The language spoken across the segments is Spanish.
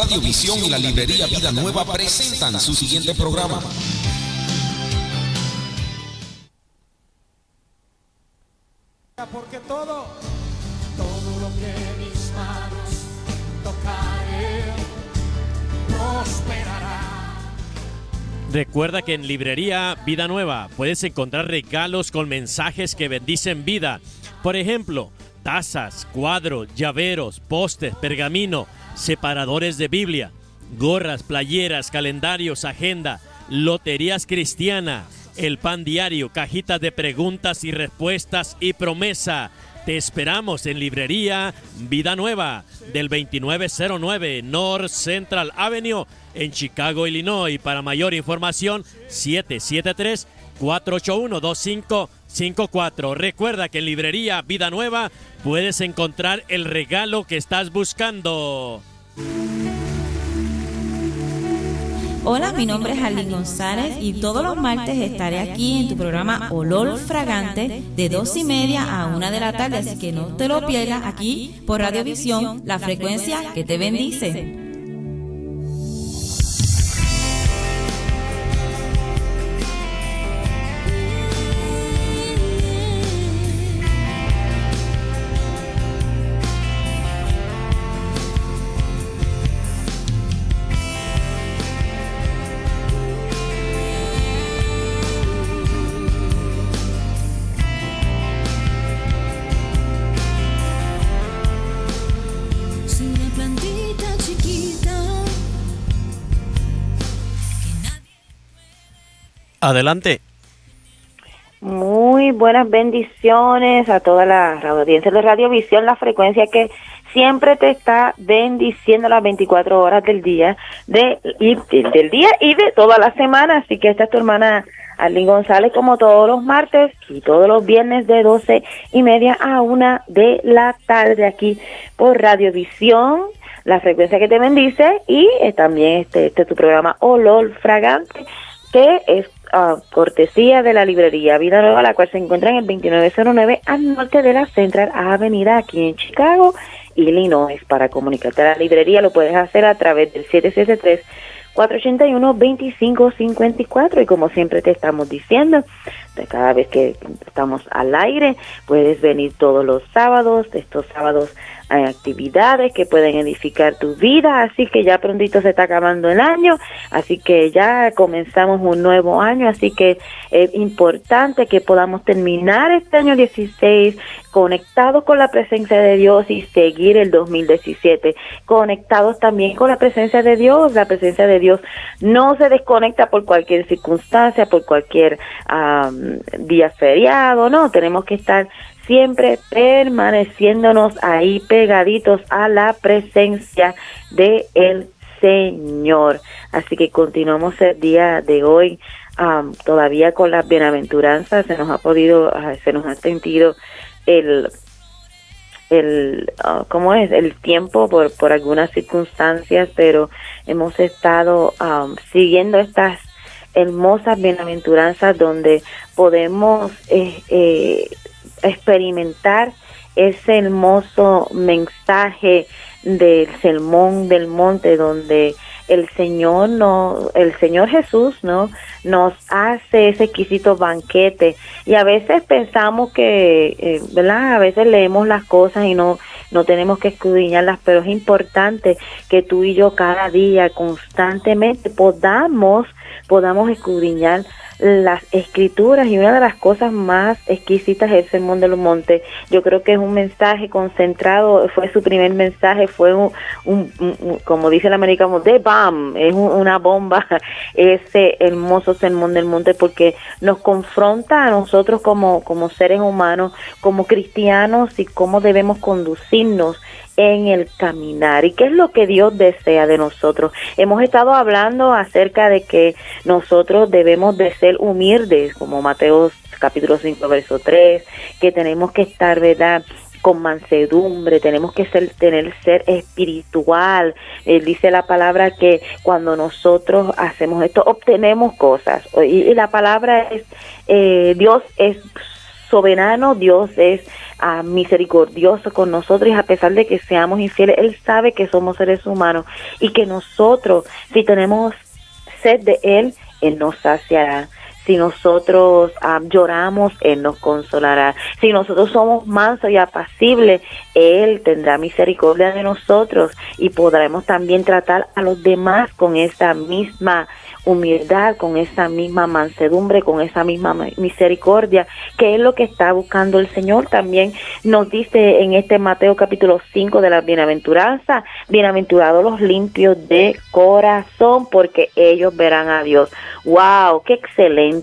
Radiovisión y la librería Vida Nueva presentan su siguiente programa. Porque todo lo que mis manos tocare prosperará. Recuerda que en Librería Vida Nueva puedes encontrar regalos con mensajes que bendicen vida. Por ejemplo, tazas, cuadros, llaveros, pósters, pergamino, separadores de Biblia, gorras, playeras, calendarios, agenda, loterías cristianas, el pan diario, cajitas de preguntas y respuestas y promesa. Te esperamos en Librería Vida Nueva, del 2909 North Central Avenue en Chicago, Illinois. Para mayor información, 773-481-2554. Recuerda que en Librería Vida Nueva puedes encontrar el regalo que estás buscando. Hola, mi nombre es Arlene González y todos los martes estaré aquí en tu programa Olor Fragante de 2:30 a 1 de la tarde, así que no te lo pierdas aquí por Radiovisión, la frecuencia que te bendice. Adelante. Muy buenas bendiciones a toda la audiencia de Radiovisión, la frecuencia que siempre te está bendiciendo las 24 horas del día, del día y de toda la semana. Así que esta es tu hermana Arlene González, como todos los martes y todos los viernes de 12:30 a 1 de la tarde aquí por Radiovisión, la frecuencia que te bendice, y también este tu programa Olor Fragante, que es cortesía de la librería Vida Nueva, la cual se encuentra en el 2909 al norte de la Central Avenida aquí en Chicago, Illinois. Para comunicarte a la librería lo puedes hacer a través del 773-481-2554, y como siempre te estamos diciendo, de cada vez que estamos al aire, puedes venir todos los sábados. Estos sábados hay actividades que pueden edificar tu vida, así que ya prontito se está acabando el año, así que ya comenzamos un nuevo año, así que es importante que podamos terminar este año 16 conectados con la presencia de Dios y seguir el 2017 conectados también con la presencia de Dios. La presencia de Dios no se desconecta por cualquier circunstancia, por cualquier día feriado, no, tenemos que estar siempre permaneciéndonos ahí pegaditos a la presencia de el Señor. Así que continuamos el día de hoy todavía con las bienaventuranzas. Se nos ha sentido el tiempo por algunas circunstancias, pero hemos estado siguiendo estas hermosas bienaventuranzas donde podemos experimentar ese hermoso mensaje del Sermón del Monte, donde el Señor Jesús nos hace ese exquisito banquete. Y a veces pensamos que, ¿verdad? A veces leemos las cosas y no tenemos que escudriñarlas, pero es importante que tú y yo cada día constantemente podamos escudriñar las escrituras, y una de las cosas más exquisitas es el Sermón del Monte. Yo creo que es un mensaje concentrado, fue su primer mensaje, fue un como dice el americano, the bomb, es una bomba, ese hermoso Sermón del Monte, porque nos confronta a nosotros como seres humanos, como cristianos, y cómo debemos conducirnos en el caminar, y qué es lo que Dios desea de nosotros. Hemos estado hablando acerca de que nosotros debemos de ser humildes, como Mateo capítulo 5 verso 3, que tenemos que estar, ¿verdad?, con mansedumbre, tenemos que tener ser espiritual. Dice la palabra que cuando nosotros hacemos esto obtenemos cosas, y la palabra es Dios es soberano, Dios es misericordioso con nosotros, y a pesar de que seamos infieles, Él sabe que somos seres humanos y que nosotros, si tenemos sed de Él, Él nos saciará. Si nosotros lloramos, Él nos consolará. Si nosotros somos mansos y apacibles, Él tendrá misericordia de nosotros y podremos también tratar a los demás con esa misma humildad, con esa misma mansedumbre, con esa misma misericordia, que es lo que está buscando el Señor. También nos dice en este Mateo capítulo 5 de la bienaventuranza: bienaventurados los limpios de corazón, porque ellos verán a Dios. ¡Wow! ¡Qué excelente!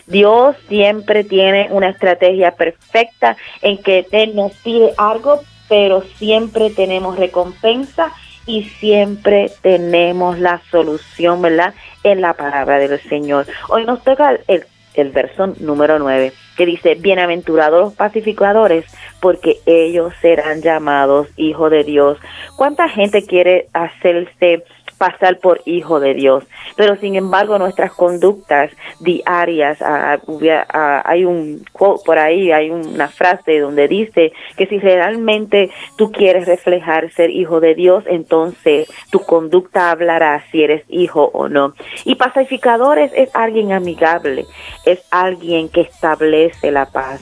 Dios siempre tiene una estrategia perfecta en que Él nos pide algo, pero siempre tenemos recompensa y siempre tenemos la solución, ¿verdad?, en la palabra del Señor. Hoy nos toca el verso número 9, que dice: bienaventurados los pacificadores, porque ellos serán llamados hijos de Dios. ¿Cuánta gente quiere hacerse pasar por hijo de Dios? Pero sin embargo nuestras conductas diarias, hay un quote por ahí, hay una frase donde dice que si realmente tú quieres reflejar ser hijo de Dios, entonces tu conducta hablará si eres hijo o no. Y pacificadores es alguien amigable, es alguien que establece la paz.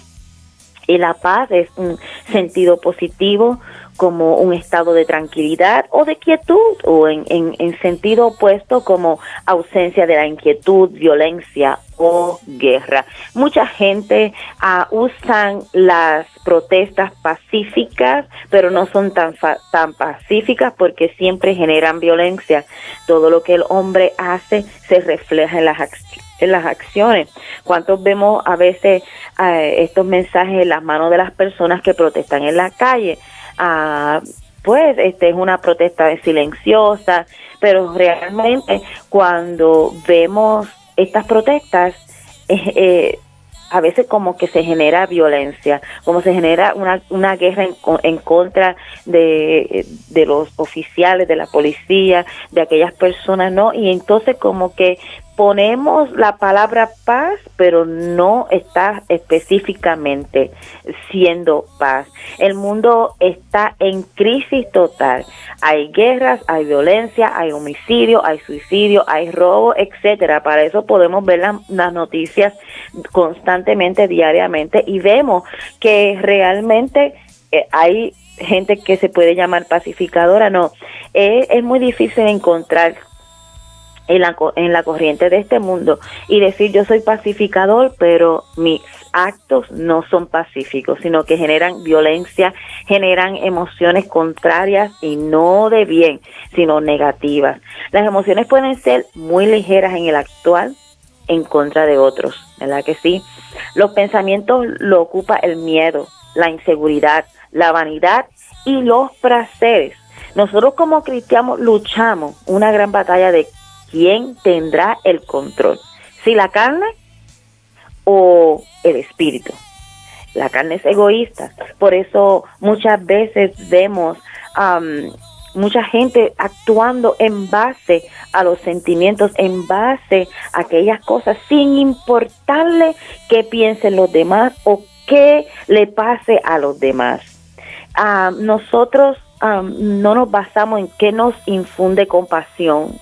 Y la paz es un sentido positivo, como un estado de tranquilidad o de quietud, o en sentido opuesto como ausencia de la inquietud, violencia o guerra. Mucha gente usan las protestas pacíficas, pero no son tan pacíficas, porque siempre generan violencia. Todo lo que el hombre hace se refleja en las acciones. ¿Cuántos vemos a veces estos mensajes en las manos de las personas que protestan en la calle? Pues es una protesta silenciosa, pero realmente cuando vemos estas protestas, a veces como que se genera violencia, como se genera una guerra en contra de los oficiales, de la policía, de aquellas personas, ¿no? Y entonces como que ponemos la palabra paz, pero no está específicamente siendo paz. El mundo está en crisis total. Hay guerras, hay violencia, hay homicidio, hay suicidio, hay robo, etcétera. Para eso podemos ver las noticias constantemente, diariamente, y vemos que realmente hay gente que se puede llamar pacificadora. No, es muy difícil encontrar en la corriente de este mundo y decir: yo soy pacificador, pero mis actos no son pacíficos, sino que generan violencia, generan emociones contrarias, y no de bien, sino negativas. Las emociones pueden ser muy ligeras en el actuar en contra de otros, ¿verdad que sí? Los pensamientos lo ocupa el miedo, la inseguridad, la vanidad y los placeres. Nosotros como cristianos luchamos una gran batalla de quién tendrá el control, si la carne o el espíritu. La carne es egoísta, por eso muchas veces vemos mucha gente actuando en base a los sentimientos, en base a aquellas cosas, sin importarle qué piensen los demás o qué le pase a los demás. Nosotros no nos basamos en qué nos infunde compasión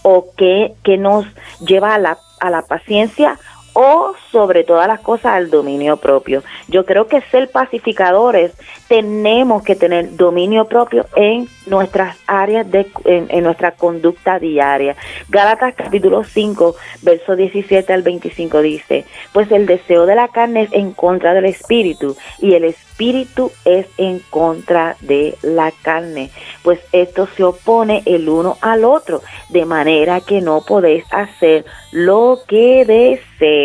o qué nos lleva a la paciencia, o sobre todas las cosas al dominio propio. Yo creo que ser pacificadores tenemos que tener dominio propio en nuestras áreas, en nuestra conducta diaria. Gálatas capítulo 5, verso 17 al 25 dice: pues el deseo de la carne es en contra del espíritu, y el espíritu es en contra de la carne, pues esto se opone el uno al otro, de manera que no podéis hacer lo que deseas.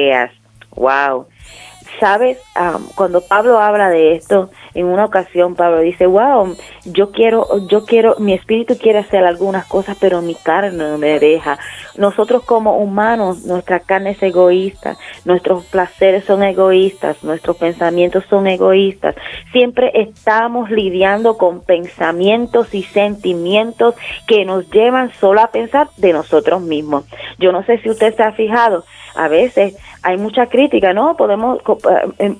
Wow. ¿Sabes? Cuando Pablo habla de esto, en una ocasión Pablo dice: wow, yo quiero, mi espíritu quiere hacer algunas cosas, pero mi carne no me deja. Nosotros como humanos, nuestra carne es egoísta, nuestros placeres son egoístas, nuestros pensamientos son egoístas. Siempre estamos lidiando con pensamientos y sentimientos que nos llevan solo a pensar de nosotros mismos. Yo no sé si usted se ha fijado, a veces hay mucha crítica, ¿no?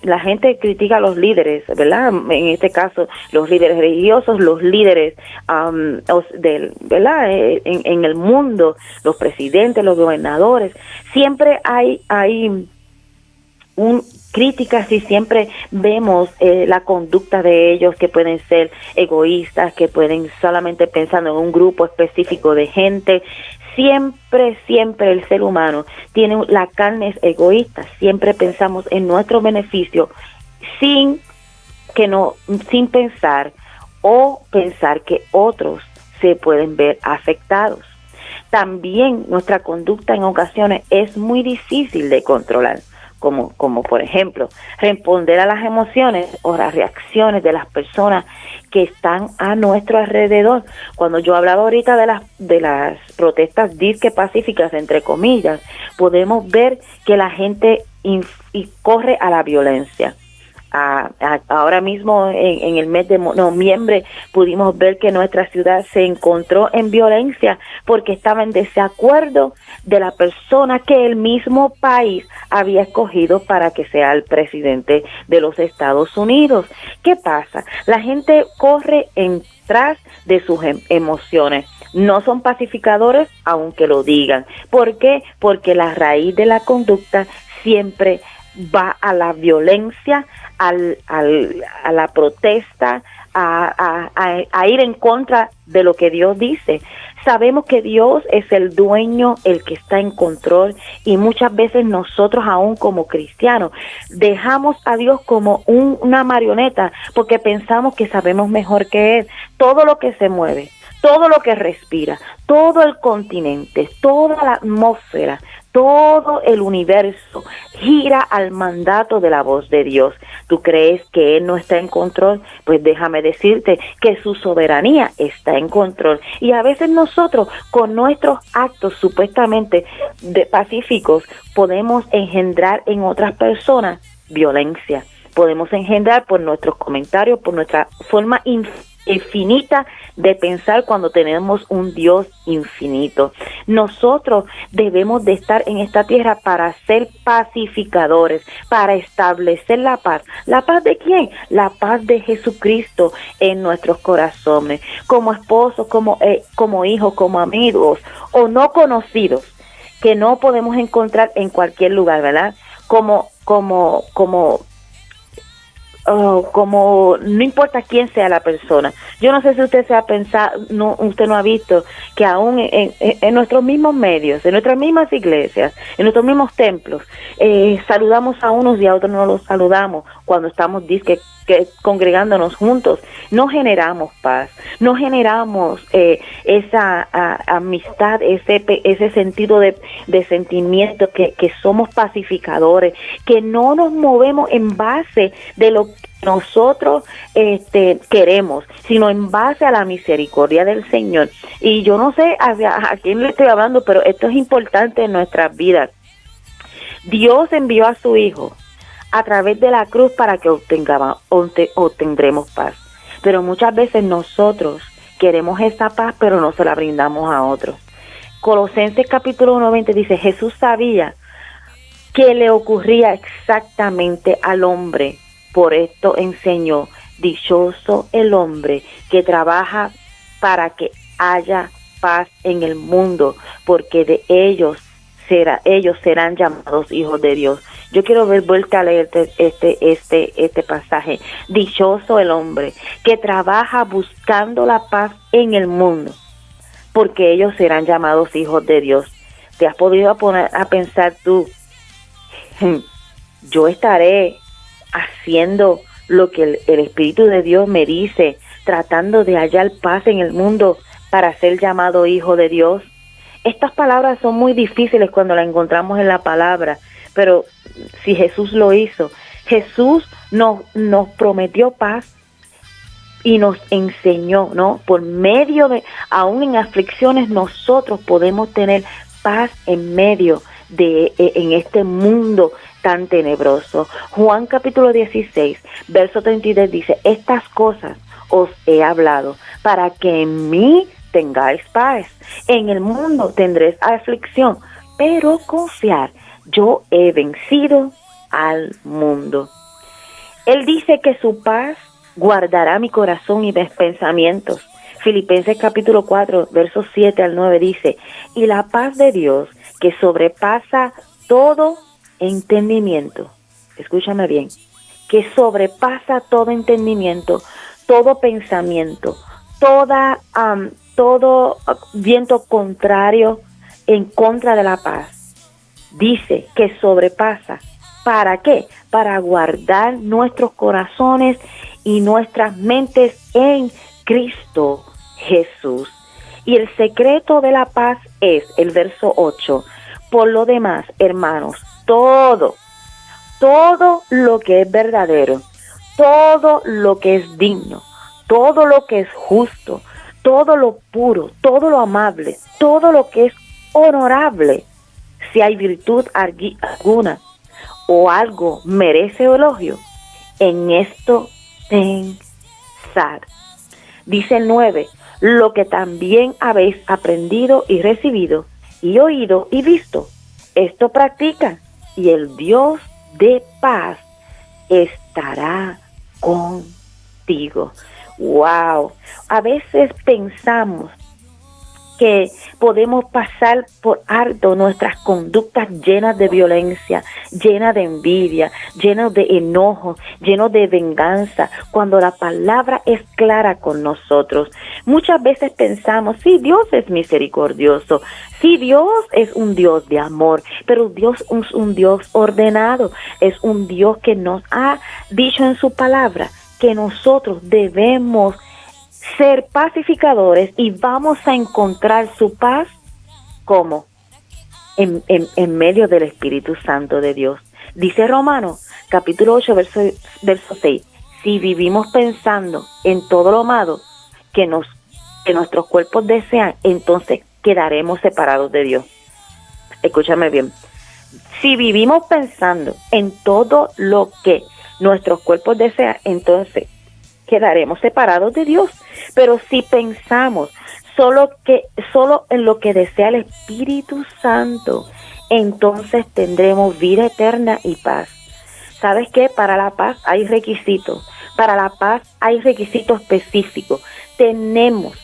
La gente critica a los líderes, ¿verdad? En este caso, los líderes religiosos, los líderes ¿verdad? En el mundo, los presidentes, los gobernadores. Siempre hay críticas y siempre vemos la conducta de ellos, que pueden ser egoístas, que pueden solamente pensando en un grupo específico de gente. Siempre el ser humano tiene la carne es egoísta, siempre pensamos en nuestro beneficio sin pensar que otros se pueden ver afectados. También nuestra conducta en ocasiones es muy difícil de controlar, como por ejemplo, responder a las emociones o las reacciones de las personas que están a nuestro alrededor. Cuando yo hablaba ahorita de las protestas disque pacíficas, entre comillas, podemos ver que la gente corre a la violencia. Ahora mismo en el mes de noviembre pudimos ver que nuestra ciudad se encontró en violencia porque estaba en desacuerdo de la persona que el mismo país había escogido para que sea el presidente de los Estados Unidos. ¿Qué pasa? La gente corre tras de sus emociones. No son pacificadores, aunque lo digan. ¿Por qué? Porque la raíz de la conducta siempre va a la violencia, a la protesta, a ir en contra de lo que Dios dice. Sabemos que Dios es el dueño, el que está en control, y muchas veces nosotros, aún como cristianos, dejamos a Dios como una marioneta porque pensamos que sabemos mejor que Él. Todo lo que se mueve, todo lo que respira, todo el continente, toda la atmósfera, todo el universo gira al mandato de la voz de Dios. ¿Tú crees que Él no está en control? Pues déjame decirte que su soberanía está en control. Y a veces nosotros, con nuestros actos supuestamente pacíficos, podemos engendrar en otras personas violencia. Podemos engendrar por nuestros comentarios, por nuestra forma infinita de pensar cuando tenemos un Dios infinito. Nosotros debemos de estar en esta tierra para ser pacificadores, para establecer la paz. ¿La paz de quién? La paz de Jesucristo en nuestros corazones, como esposos, como hijos, como amigos o no conocidos, que no podemos encontrar en cualquier lugar, ¿verdad? Como no importa quién sea la persona. Yo no sé si usted se ha pensado, usted no ha visto que aún en nuestros mismos medios, en nuestras mismas iglesias, en nuestros mismos templos, saludamos a unos y a otros no los saludamos cuando estamos congregándonos juntos. No generamos paz, no generamos esa amistad, ese sentido de sentimiento, que somos pacificadores, que no nos movemos en base de lo que nosotros queremos, sino en base a la misericordia del Señor. Y yo no sé a quién le estoy hablando, pero esto es importante en nuestras vidas. Dios envió a su Hijo a través de la cruz para que obtendremos paz. Pero muchas veces nosotros queremos esa paz, pero no se la brindamos a otros. Colosenses capítulo 1:20 dice, Jesús sabía que le ocurría exactamente al hombre. Por esto enseñó, dichoso el hombre que trabaja para que haya paz en el mundo, porque de ellos serán llamados hijos de Dios. Yo quiero vuelta a leer este pasaje. Dichoso el hombre que trabaja buscando la paz en el mundo, porque ellos serán llamados hijos de Dios. ¿Te has podido poner a pensar tú? Yo estaré haciendo lo que el Espíritu de Dios me dice, tratando de hallar paz en el mundo para ser llamado hijo de Dios. Estas palabras son muy difíciles cuando las encontramos en la palabra, pero si Jesús lo hizo, Jesús nos prometió paz y nos enseñó, ¿no? Por medio de, aún en aflicciones, nosotros podemos tener paz en medio de en este mundo tan tenebroso. Juan capítulo 16, verso 33 dice, estas cosas os he hablado para que en mí tengáis paz. En el mundo tendréis aflicción, pero confiar, yo he vencido al mundo. Él dice que su paz guardará mi corazón y mis pensamientos. Filipenses capítulo 4, versos 7 al 9 dice, y la paz de Dios que sobrepasa todo entendimiento. Escúchame bien, que sobrepasa todo entendimiento, todo pensamiento, todo viento contrario en contra de la paz. Dice que sobrepasa. ¿Para qué? Para guardar nuestros corazones y nuestras mentes en Cristo Jesús. Y el secreto de la paz es el verso 8. Por lo demás, hermanos, todo lo que es verdadero, todo lo que es digno, todo lo que es justo, todo lo puro, todo lo amable, todo lo que es honorable, si hay virtud alguna o algo merece elogio, en esto pensad. Dice el 9, lo que también habéis aprendido y recibido y oído y visto, esto practica, y el Dios de paz estará contigo. Wow, a veces pensamos que podemos pasar por alto nuestras conductas llenas de violencia, llenas de envidia, llenas de enojo, llenas de venganza, cuando la palabra es clara con nosotros. Muchas veces pensamos, sí, Dios es misericordioso, sí, Dios es un Dios de amor, pero Dios es un Dios ordenado, es un Dios que nos ha dicho en su palabra que nosotros debemos ser pacificadores y vamos a encontrar su paz como en medio del Espíritu Santo de Dios. Dice Romanos capítulo 8 verso 6, si vivimos pensando en todo lo malo que nuestros cuerpos desean, entonces quedaremos separados de Dios. Escúchame bien, si vivimos pensando en todo lo que nuestros cuerpos desean, entonces quedaremos separados de Dios. Pero si pensamos solo en lo que desea el Espíritu Santo, entonces tendremos vida eterna y paz. ¿Sabes qué? Para la paz hay requisitos. Para la paz hay requisitos específicos. Tenemos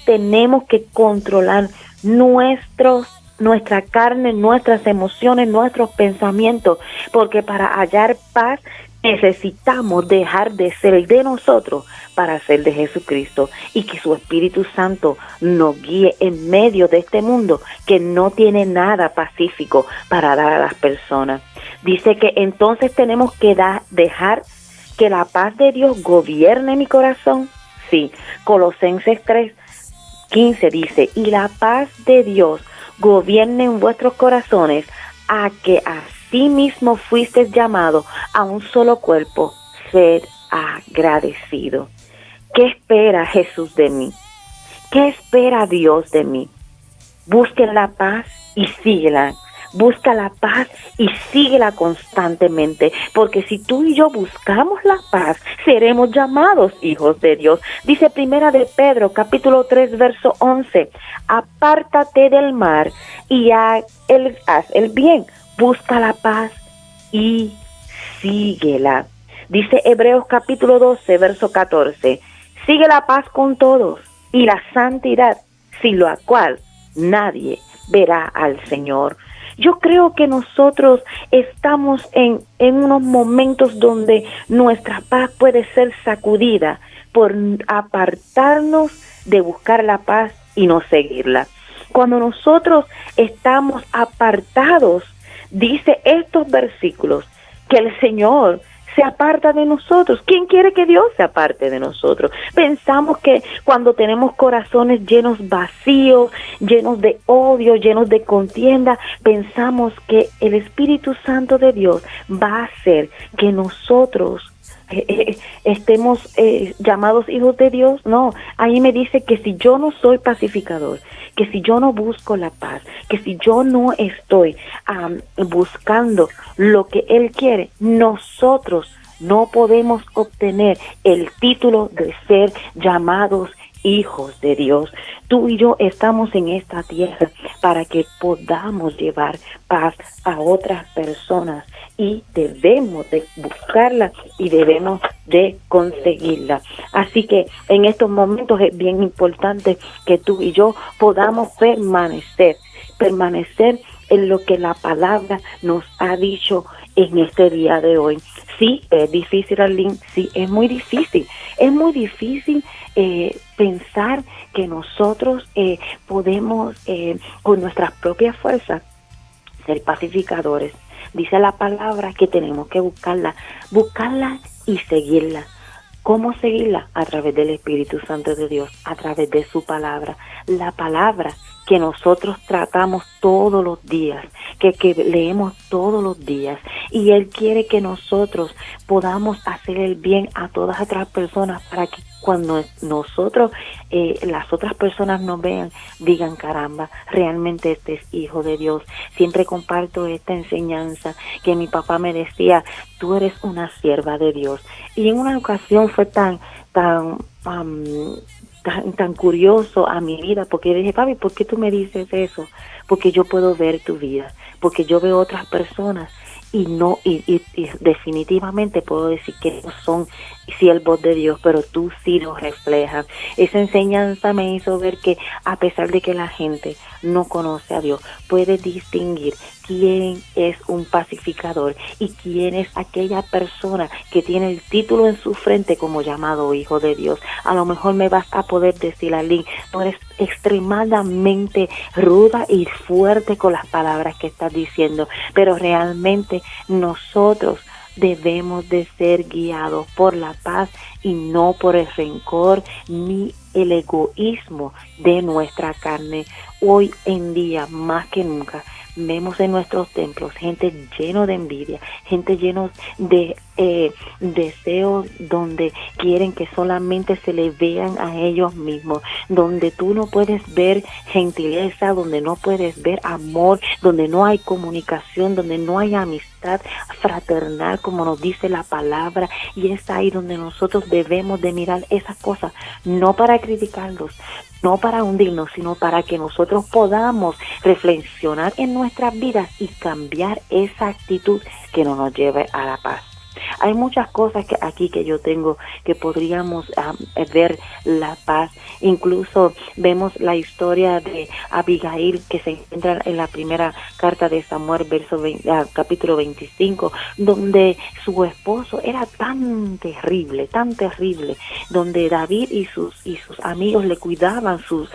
que controlar nuestra carne, nuestras emociones, nuestros pensamientos, porque para hallar paz necesitamos dejar de ser de nosotros para ser de Jesucristo, y que su Espíritu Santo nos guíe en medio de este mundo que no tiene nada pacífico para dar a las personas. Dice que entonces tenemos que dejar que la paz de Dios gobierne mi corazón. Sí, Colosenses 3:15 dice, y la paz de Dios gobierne en vuestros corazones, a que así mismo fuisteis llamados a un solo cuerpo, sed agradecido. ¿Qué espera Jesús de mí? ¿Qué espera Dios de mí? Busquen la paz y síguela. Busca la paz y síguela constantemente, porque si tú y yo buscamos la paz, seremos llamados hijos de Dios. Dice Primera de Pedro, capítulo 3, verso 11, apártate del mal y haz el bien, busca la paz y síguela. Dice Hebreos capítulo 12, verso 14, sigue la paz con todos y la santidad, sin la cual nadie verá al Señor. Yo creo que nosotros estamos en unos momentos donde nuestra paz puede ser sacudida por apartarnos de buscar la paz y no seguirla. Cuando nosotros estamos apartados, dice estos versículos, que el Señor se aparta de nosotros. ¿Quién quiere que Dios se aparte de nosotros? Pensamos que cuando tenemos corazones llenos vacíos, llenos de odio, llenos de contienda, pensamos que el Espíritu Santo de Dios va a hacer que nosotros estemos llamados hijos de Dios. No, ahí me dice que si yo no soy pacificador, que si yo no busco la paz, que si yo no estoy buscando lo que Él quiere, nosotros no podemos obtener el título de ser llamados hijos de Dios. Tú y yo estamos en esta tierra para que podamos llevar paz a otras personas y debemos de buscarla y debemos de conseguirla. Así que en estos momentos es bien importante que tú y yo podamos permanecer en lo que la palabra nos ha dicho en este día de hoy. Sí, es difícil, Arlene, sí, es muy difícil. Es muy difícil pensar que nosotros podemos con nuestras propias fuerzas ser pacificadores. Dice la palabra que tenemos que buscarla y seguirla. ¿Cómo seguirla? A través del Espíritu Santo de Dios, a través de su palabra. La palabra que nosotros tratamos todos los días, que leemos todos los días. Y Él quiere que nosotros podamos hacer el bien a todas otras personas para que cuando nosotros, las otras personas nos vean, digan, caramba, realmente este es hijo de Dios. Siempre comparto esta enseñanza que mi papá me decía, tú eres una sierva de Dios. Y en una ocasión fue tan curioso a mi vida, porque dije, papi, ¿por qué tú me dices eso? Porque yo puedo ver tu vida, porque yo veo otras personas y definitivamente puedo decir que no son siervos de Dios, pero tú sí los reflejas. Esa enseñanza me hizo ver que a pesar de que la gente no conoce a Dios, puede distinguir quién es un pacificador y quién es aquella persona que tiene el título en su frente como llamado hijo de Dios. A lo mejor me vas a poder decir, Aline, tú eres extremadamente ruda y fuerte con las palabras que estás diciendo, pero realmente nosotros debemos de ser guiados por la paz y no por el rencor ni el egoísmo de nuestra carne. Hoy en día, más que nunca, vemos en nuestros templos gente lleno de envidia, gente lleno de deseos donde quieren que solamente se les vean a ellos mismos, donde tú no puedes ver gentileza, donde no puedes ver amor, donde no hay comunicación, donde no hay amistad fraternal como nos dice la palabra. Y es ahí donde nosotros debemos de mirar esas cosas, no para criticarlos, no para hundirnos, sino para que nosotros podamos reflexionar en nuestras vidas y cambiar esa actitud que no nos lleve a la paz. Hay muchas cosas aquí que yo tengo que podríamos ver la paz. Incluso vemos la historia de Abigail que se encuentra en la primera carta de Samuel, capítulo 25, donde su esposo era tan terrible, donde David y sus amigos le cuidaban sus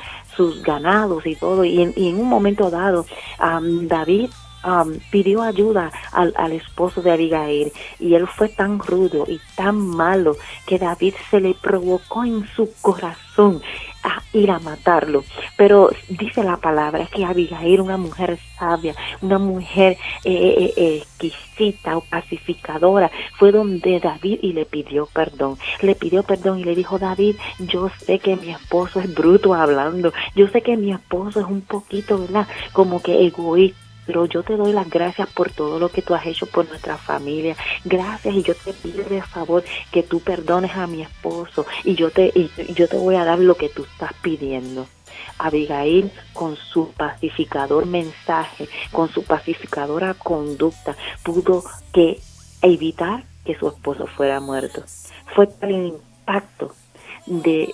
ganados y todo, y en un momento dado David pidió ayuda al esposo de Abigail, y él fue tan rudo y tan malo que David se le provocó en su corazón a ir a matarlo. Pero dice la palabra que Abigail, una mujer sabia, una mujer exquisita o pacificadora, fue donde David y le pidió perdón y le dijo, David, yo sé que mi esposo es bruto hablando, yo sé que mi esposo es un poquito, ¿verdad?, como que egoísta, pero yo te doy las gracias por todo lo que tú has hecho por nuestra familia. Gracias, y yo te pido de favor que tú perdones a mi esposo, y yo te voy a dar lo que tú estás pidiendo. Abigail, con su pacificador mensaje, con su pacificadora conducta, pudo evitar que su esposo fuera muerto. Fue tal el impacto de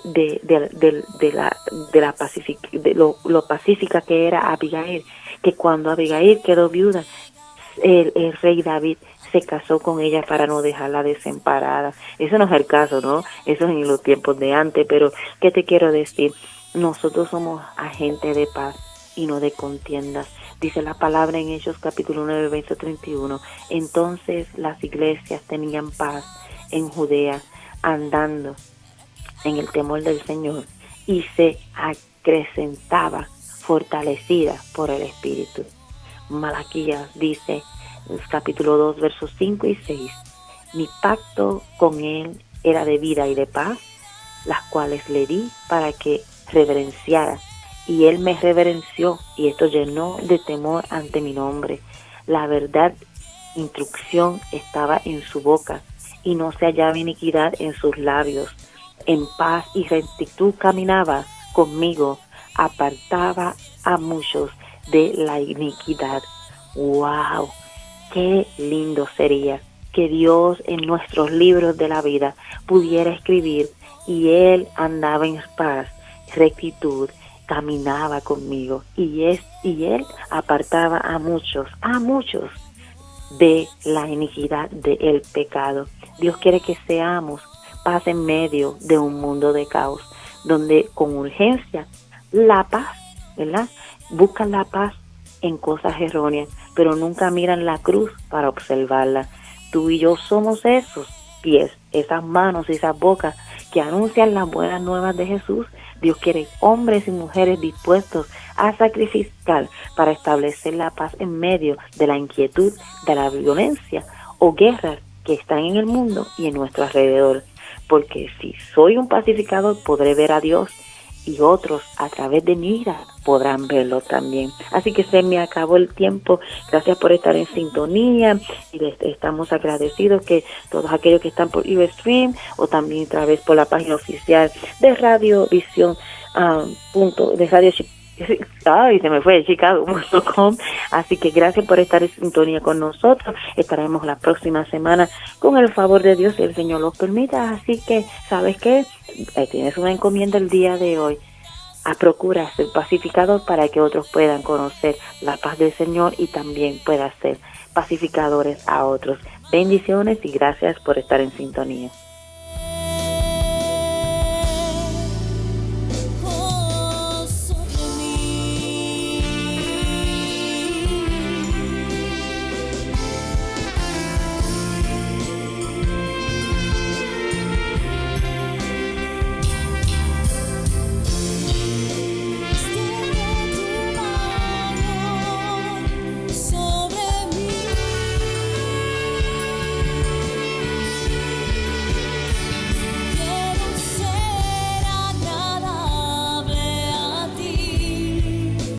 lo pacífica que era Abigail, que cuando Abigail quedó viuda, el rey David se casó con ella para no dejarla desamparada. Eso no es el caso, ¿no? Eso es en los tiempos de antes, pero ¿qué te quiero decir? Nosotros somos agentes de paz y no de contiendas. Dice la palabra en Hechos capítulo 9, verso 31. Entonces las iglesias tenían paz en Judea, andando en el temor del Señor, y se acrecentaba, fortalecida por el Espíritu. Malaquías dice, capítulo 2, versos 5 y 6, mi pacto con él era de vida y de paz, las cuales le di para que reverenciara, y él me reverenció, y esto llenó de temor ante mi nombre. La verdad, instrucción estaba en su boca, y no se hallaba iniquidad en sus labios. en paz y rectitud caminaba conmigo, apartaba a muchos de la iniquidad. ¡Wow! ¡Qué lindo sería que Dios en nuestros libros de la vida pudiera escribir y Él andaba en paz, rectitud, caminaba conmigo y Él apartaba a muchos de la iniquidad del pecado? Dios quiere que seamos paz en medio de un mundo de caos, donde con urgencia la paz, ¿verdad? Buscan la paz en cosas erróneas, pero nunca miran la cruz para observarla. Tú y yo somos esos pies, esas manos y esas bocas que anuncian las buenas nuevas de Jesús. Dios quiere hombres y mujeres dispuestos a sacrificar para establecer la paz en medio de la inquietud, de la violencia o guerras que están en el mundo y en nuestro alrededor. Porque si soy un pacificador, podré ver a Dios y otros a través de mi ira podrán verlo también. Así que se me acabó el tiempo. Gracias por estar en sintonía y les estamos agradecidos que todos aquellos que están por Ustream o también a través por la página oficial de Radio Visión de Radio se me fue Chicago.com. Así que gracias por estar en sintonía con nosotros. Estaremos la próxima semana con el favor de Dios, si el Señor los permita. Así que, ¿sabes qué? Tienes una encomienda el día de hoy. A procurar ser pacificador para que otros puedan conocer la paz del Señor y también puedan ser pacificadores a otros. Bendiciones y gracias por estar en sintonía.